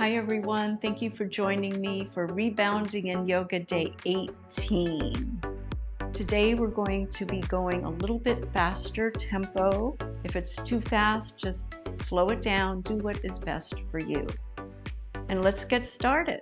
Hi everyone, thank you for joining me for Rebounding in Yoga Day 18. Today we're going to be going a little bit faster tempo. If it's too fast, just slow it down, do what is best for you. And let's get started.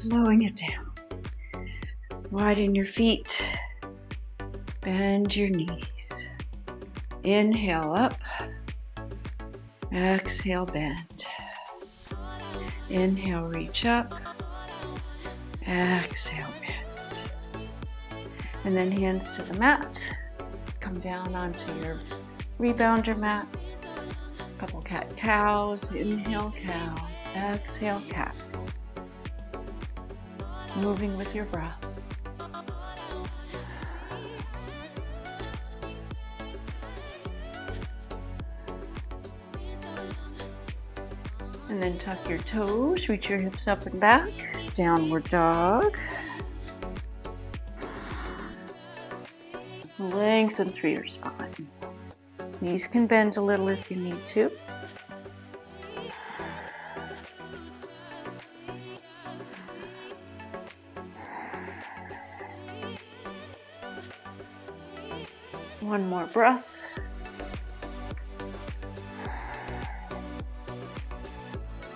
slowing it down. Widen your feet. Bend your knees. Inhale up. Exhale, bend. Inhale, reach up. Exhale, bend. And then hands to the mat. Come down onto your rebounder mat. Couple cat-cows. Inhale, cow. Exhale, cat. Moving with your breath. And then tuck your toes, reach your hips up and back. Downward dog. Lengthen through your spine. Knees can bend a little if you need to. One more breath.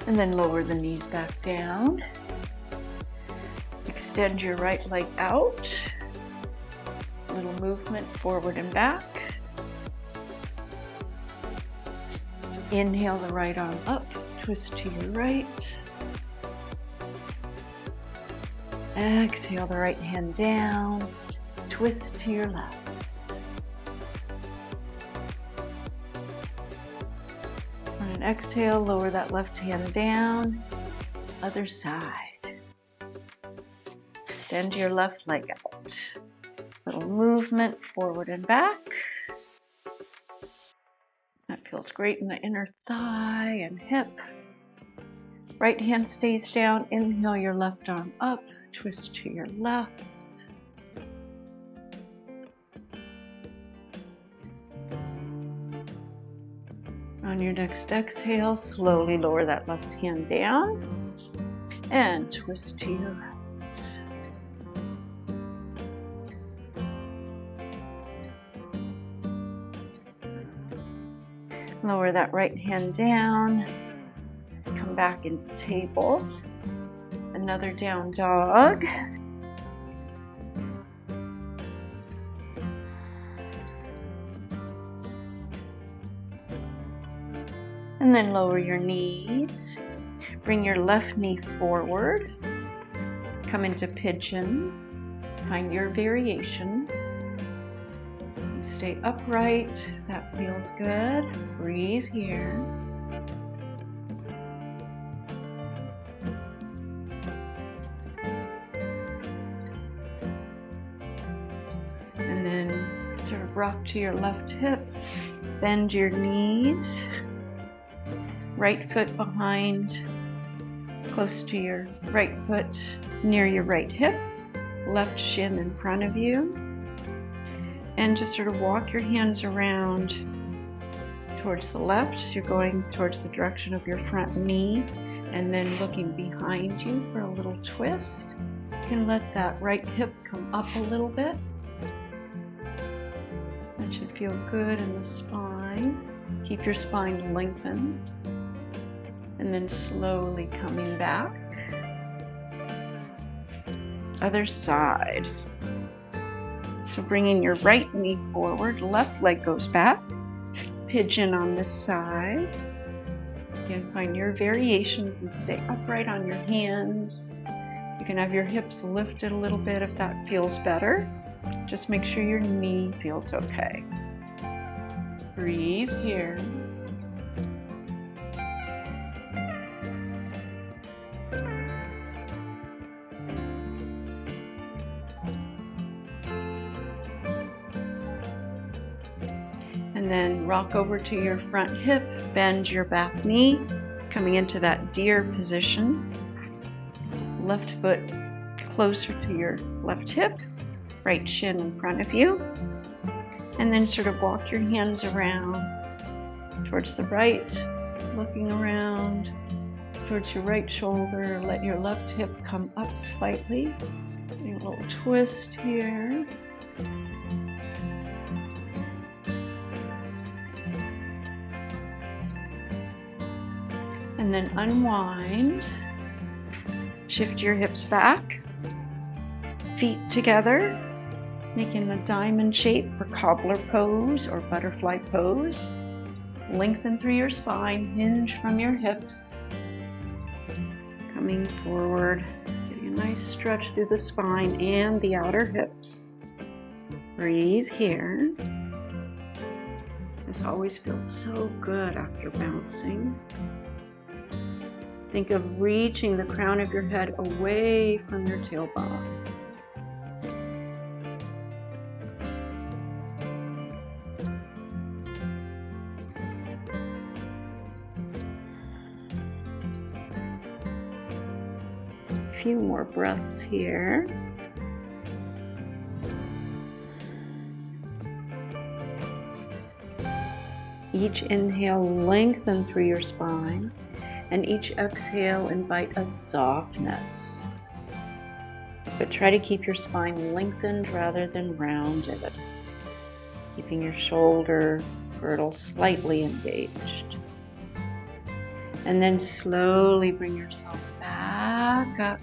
And then lower the knees back down. Extend your right leg out. Little movement forward and back. Inhale the right arm up, twist to your right. Exhale the right hand down, twist to your left. On an exhale, lower that left hand down, other side. Extend your left leg out. Little movement forward and back. That feels great in the inner thigh and hip. Right hand stays down. Inhale your left arm up, twist to your left. On your next exhale, slowly lower that left hand down and twist to your right. Lower that right hand down, come back into table, another down dog. And then lower your knees, bring your left knee forward, come into pigeon, find your variation. Stay upright if that feels good. Breathe here. And then sort of rock to your left hip. Bend your knees. Right foot behind, close to your right foot, near your right hip. Left shin in front of you. And just sort of walk your hands around towards the left as you're going towards the direction of your front knee, and then looking behind you for a little twist. You can let that right hip come up a little bit. That should feel good in the spine. Keep your spine lengthened. And then slowly coming back. Other side. So bringing your right knee forward, left leg goes back. Pigeon on this side. Again, find your variation. You can stay upright on your hands. You can have your hips lifted a little bit if that feels better. Just make sure your knee feels okay. Breathe here. And then rock over to your front hip, bend your back knee, coming into that deer position. Left foot closer to your left hip, right shin in front of you. And then sort of walk your hands around towards the right, looking around towards your right shoulder. Let your left hip come up slightly. A little twist here. And then unwind. Shift your hips back, feet together, making a diamond shape for cobbler pose or butterfly pose. Lengthen through your spine, hinge from your hips. Coming forward, give you a nice stretch through the spine and the outer hips. Breathe here. This always feels so good after bouncing. Think of reaching the crown of your head away from your tailbone. A few more breaths here. Each inhale, lengthen through your spine, and each exhale, invite a softness. But try to keep your spine lengthened rather than rounded, keeping your shoulder girdle slightly engaged. And then slowly bring yourself back up.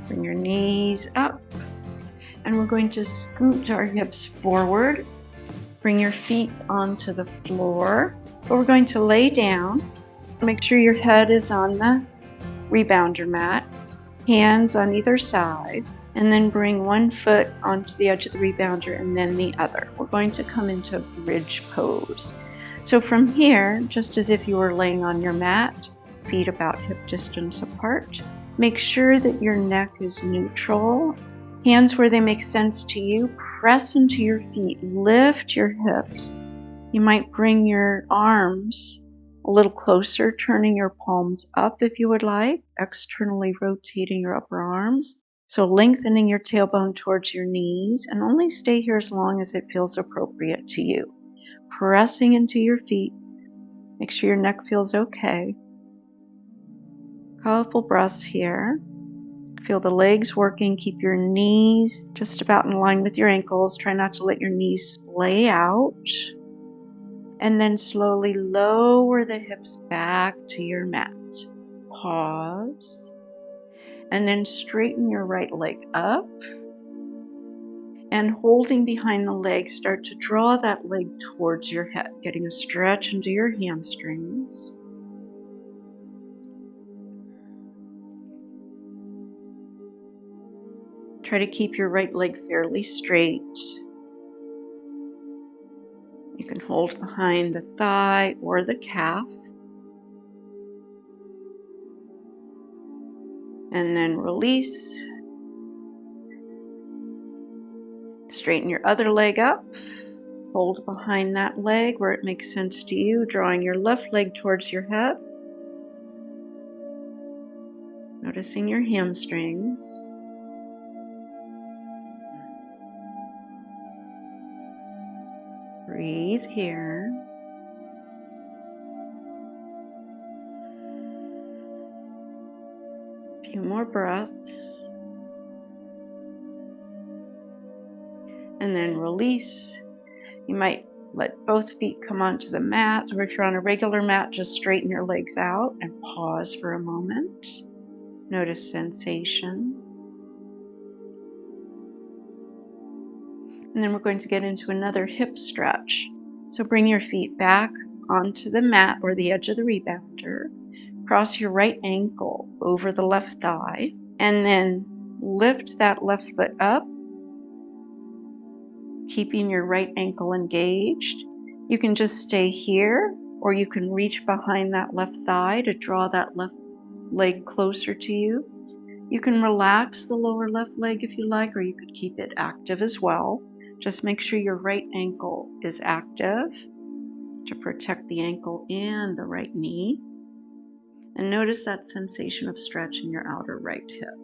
Bring your knees up, and we're going to scoot our hips forward. Bring your feet onto the floor, but we're going to lay down. Make sure your head is on the rebounder mat, hands on either side, and then bring one foot onto the edge of the rebounder and then the other. We're going to come into bridge pose. So from here, just as if you were laying on your mat, feet about hip distance apart, make sure that your neck is neutral. Hands where they make sense to you, press into your feet, lift your hips. You might bring your arms a little closer, turning your palms up if you would like, externally rotating your upper arms. So lengthening your tailbone towards your knees, and only stay here as long as it feels appropriate to you. Pressing into your feet, make sure your neck feels okay. Couple breaths here. Feel the legs working. Keep your knees just about in line with your ankles. Try not to let your knees splay out. And then slowly lower the hips back to your mat. Pause. And then straighten your right leg up. And holding behind the leg, start to draw that leg towards your head, getting a stretch into your hamstrings. Try to keep your right leg fairly straight. You can hold behind the thigh or the calf. And then release. Straighten your other leg up. Hold behind that leg where it makes sense to you, drawing your left leg towards your head. Noticing your hamstrings. Breathe here. A few more breaths. And then release. You might let both feet come onto the mat, or if you're on a regular mat, just straighten your legs out and pause for a moment. Notice sensation. And then we're going to get into another hip stretch. So bring your feet back onto the mat or the edge of the rebounder. Cross your right ankle over the left thigh, and then lift that left foot up, keeping your right ankle engaged. You can just stay here, or you can reach behind that left thigh to draw that left leg closer to you. You can relax the lower left leg if you like, or you could keep it active as well. Just make sure your right ankle is active to protect the ankle and the right knee. And notice that sensation of stretch in your outer right hip.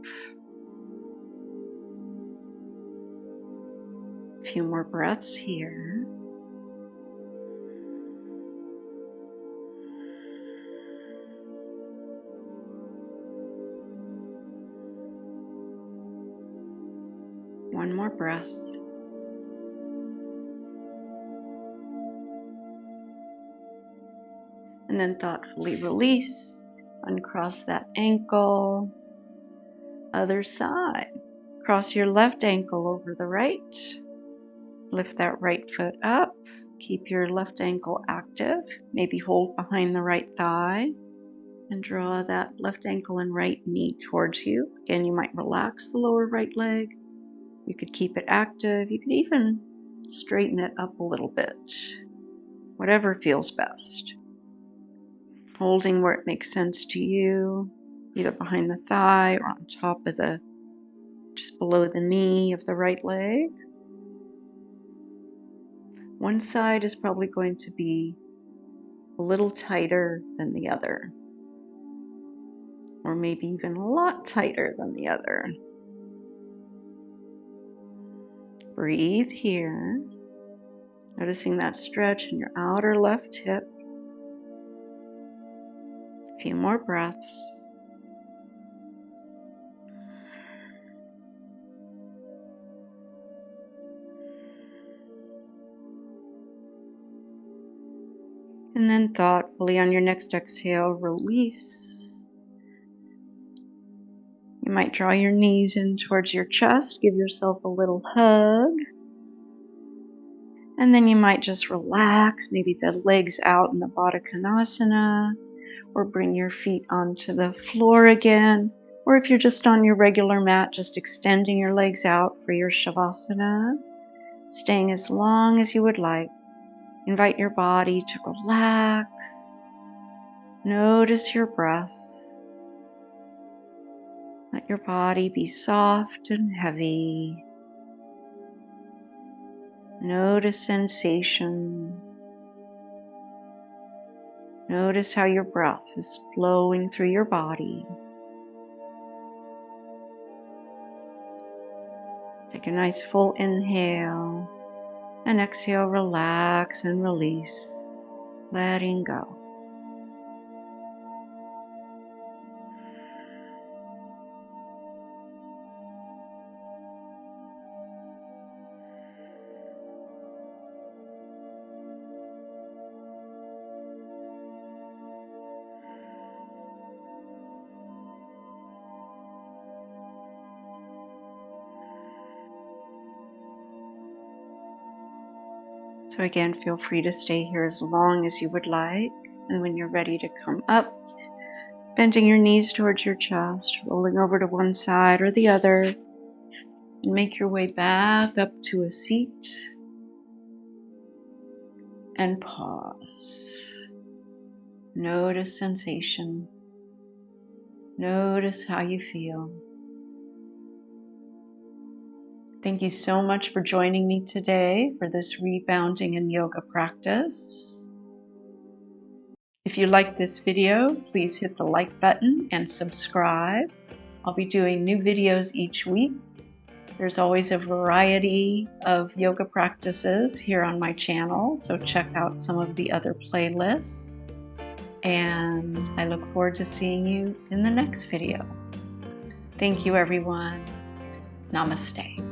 A few more breaths here. One more breath. And then thoughtfully release, uncross that ankle, Other side. Cross your left ankle over the right. Lift that right foot up. Keep your left ankle active. Maybe hold behind the right thigh. And draw that left ankle and right knee towards you. Again, you might relax the lower right leg. You could keep it active. You could even straighten it up a little bit. Whatever feels best. Holding where it makes sense to you, either behind the thigh or on top of just below the knee of the right leg. One side is probably going to be a little tighter than the other, or maybe even a lot tighter than the other. Breathe here, noticing that stretch in your outer left hip. A few more breaths. And then thoughtfully on your next exhale, release. You might draw your knees in towards your chest, give yourself a little hug. And then you might just relax, maybe the legs out in the Baddha Konasana, or bring your feet onto the floor again. Or if you're just on your regular mat, just extending your legs out for your Shavasana, staying as long as you would like. Invite your body to relax. Notice your breath. Let your body be soft and heavy. Notice sensation. Notice how your breath is flowing through your body. Take a nice full inhale and exhale, relax and release, letting go. So again, feel free to stay here as long as you would like. And when you're ready to come up, bending your knees towards your chest, rolling over to one side or the other, and make your way back up to a seat. And pause. Notice sensation. Notice how you feel. Thank you so much for joining me today for this rebounding and yoga practice. If you like this video, please hit the like button and subscribe. I'll be doing new videos each week. There's always a variety of yoga practices here on my channel, so check out some of the other playlists. And I look forward to seeing you in the next video. Thank you, everyone. Namaste.